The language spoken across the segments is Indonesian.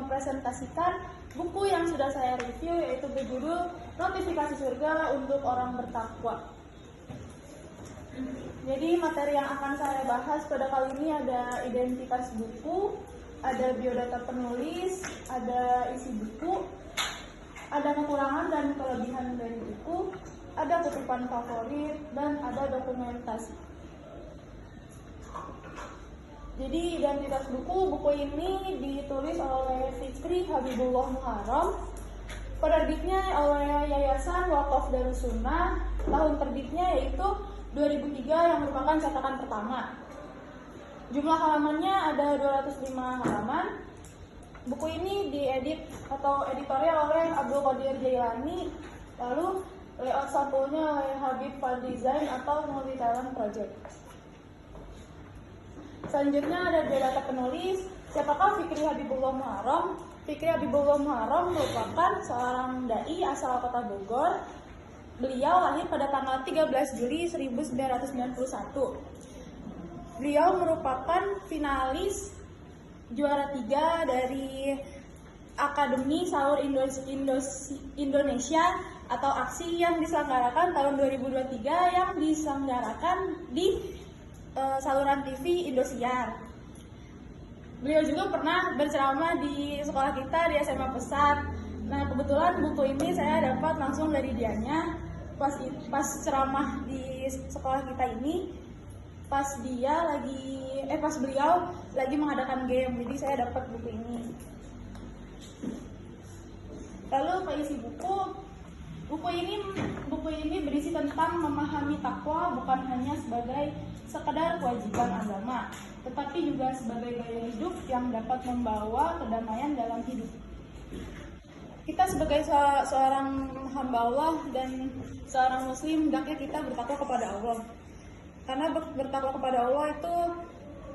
mempresentasikan buku yang sudah saya review, yaitu berjudul Notifikasi Surga untuk Orang Bertakwa. Jadi materi yang akan saya bahas pada kali ini ada identitas buku, ada biodata penulis, ada isi buku, ada kekurangan dan kelebihan dari buku, ada kutipan favorit, dan ada dokumentasi. Jadi identitas buku ini ditulis oleh Fikri Habibullah Muharram, penerbitnya oleh Yayasan Waqaf Darus Sunnah, tahun terbitnya yaitu 2003 yang merupakan cetakan pertama. Jumlah halamannya ada 205 halaman. Buku ini diedit atau editorial oleh Abdul Qadir Jailani, lalu layout sampulnya oleh Habib Fadli Zain atau Multi Talent Project. Selanjutnya ada biodata penulis. Siapakah Fikri Habibullah Muharram? Fikri Habibullah Muharram merupakan seorang dai asal kota Bogor. Beliau lahir pada tanggal 13 Juli 1991. Beliau merupakan finalis juara 3 dari Akademi Sahur Indonesia atau aksi yang diselenggarakan tahun 2023 yang diselenggarakan di saluran TV Indosiar. Beliau juga pernah berceramah di sekolah kita di SMA Pesat. Nah, kebetulan buku ini saya dapat langsung dari dianya pas ceramah di sekolah kita ini, pas beliau lagi mengadakan game, jadi saya dapat buku ini. Lalu isi buku ini berisi tentang memahami takwa bukan hanya sebagai sekedar kewajiban agama, tetapi juga sebagai gaya hidup yang dapat membawa kedamaian dalam hidup. Kita sebagai seorang hamba Allah dan seorang muslim, hendaknya kita bertakwa kepada Allah. Karena bertakwa kepada Allah itu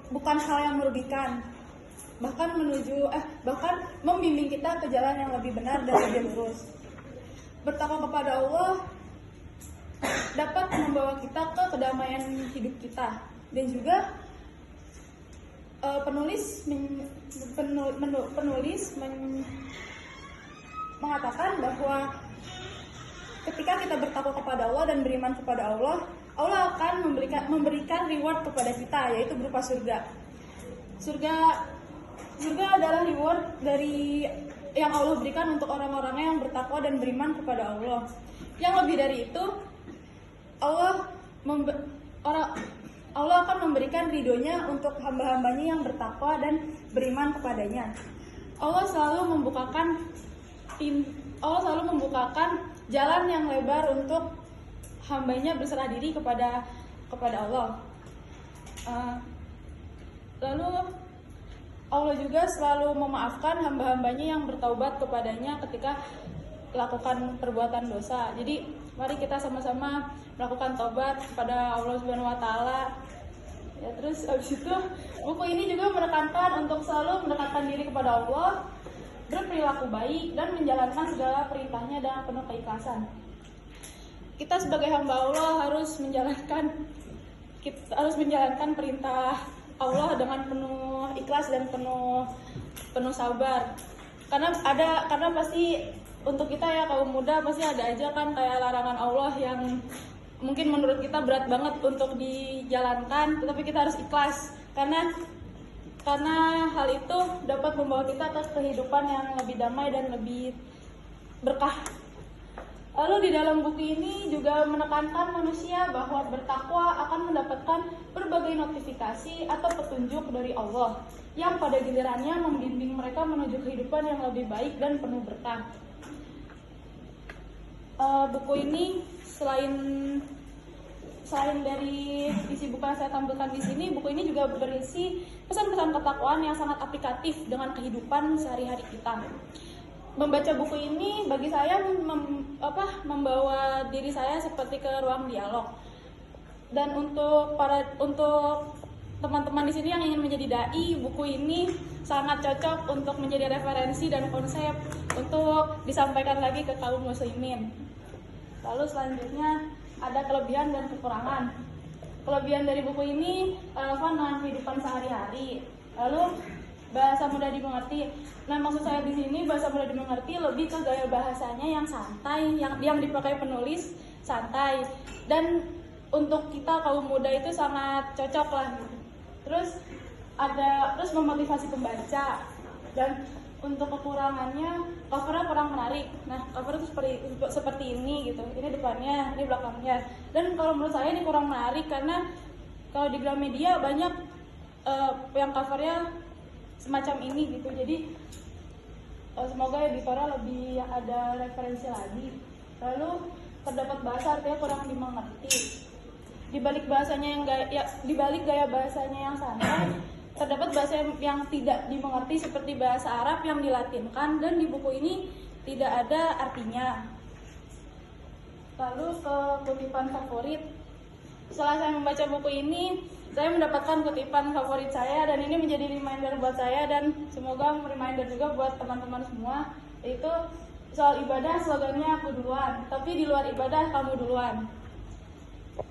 bukan hal yang merugikan, bahkan membimbing kita ke jalan yang lebih benar dan lebih lurus. Bertakwa kepada Allah dapat membawa kita ke kedamaian hidup kita. Dan juga penulis mengatakan bahwa ketika kita bertakwa kepada Allah dan beriman kepada Allah, Allah akan memberikan reward kepada kita, yaitu berupa surga. Surga adalah reward dari yang Allah berikan untuk orang-orangnya yang bertakwa dan beriman kepada Allah. Yang lebih dari itu, Allah akan memberikan ridhonya untuk hamba-hambanya yang bertakwa dan beriman kepadanya. Allah selalu membukakan jalan yang lebar untuk hambanya berserah diri kepada Allah. Lalu Allah juga selalu memaafkan hamba-hambanya yang bertaubat kepadanya ketika melakukan perbuatan dosa. Jadi mari kita sama-sama melakukan taubat kepada Allah Subhanahu wa taala. Ya, terus habis itu buku ini juga menekankan untuk selalu mendekatkan diri kepada Allah, berperilaku baik dan menjalankan segala perintahnya dengan penuh keikhlasan. Kita sebagai hamba Allah harus menjalankan perintah Allah dengan penuh ikhlas dan penuh sabar. Karena pasti untuk kita ya kaum muda pasti ada aja kan kayak larangan Allah yang mungkin menurut kita berat banget untuk dijalankan, tetapi kita harus ikhlas karena hal itu dapat membawa kita ke kehidupan yang lebih damai dan lebih berkah. Lalu di dalam buku ini juga menekankan manusia bahwa bertakwa akan mendapatkan berbagai notifikasi atau petunjuk dari Allah yang pada gilirannya membimbing mereka menuju kehidupan yang lebih baik dan penuh berkah. Buku ini selain dari isi buku yang saya tampilkan di sini, buku ini juga berisi pesan-pesan ketakwaan yang sangat aplikatif dengan kehidupan sehari-hari kita. Membaca buku ini bagi saya membawa diri saya seperti ke ruang dialog. Dan untuk teman-teman di sini yang ingin menjadi dai, buku ini sangat cocok untuk menjadi referensi dan konsep untuk disampaikan lagi ke kaum muslimin. Lalu selanjutnya ada kelebihan dan kekurangan. Kelebihan dari buku ini relevan dengan kehidupan sehari-hari. Lalu bahasa mudah dimengerti. Nah, maksud saya di sini bahasa mudah dimengerti lebih ke gaya bahasanya yang santai, yang dipakai penulis santai. Dan untuk kita kaum muda itu sangat cocok lah gitu. Terus memotivasi pembaca. Dan untuk kekurangannya, covernya kurang menarik. Nah, cover itu seperti ini gitu. Ini depannya, ini belakangnya. Dan kalau menurut saya ini kurang menarik karena kalau di Gramedia banyak yang covernya semacam ini gitu. Jadi semoga editornya lebih ada referensi lagi. Lalu terdapat bahasa artinya kurang dimengerti. Di balik gaya bahasanya yang santai, terdapat bahasa yang tidak dimengerti seperti bahasa Arab yang dilatinkan dan di buku ini tidak ada artinya. Lalu ke kutipan favorit. Setelah saya membaca buku ini, saya mendapatkan kutipan favorit saya dan ini menjadi reminder buat saya dan semoga reminder juga buat teman-teman semua, yaitu soal ibadah slogannya aku duluan, tapi di luar ibadah kamu duluan.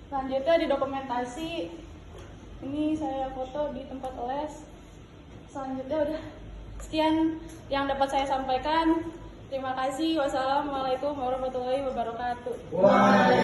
Selanjutnya di dokumentasi, ini saya foto di tempat les. Selanjutnya udah sekian yang dapat saya sampaikan. Terima kasih. Wassalamualaikum warahmatullahi wabarakatuh.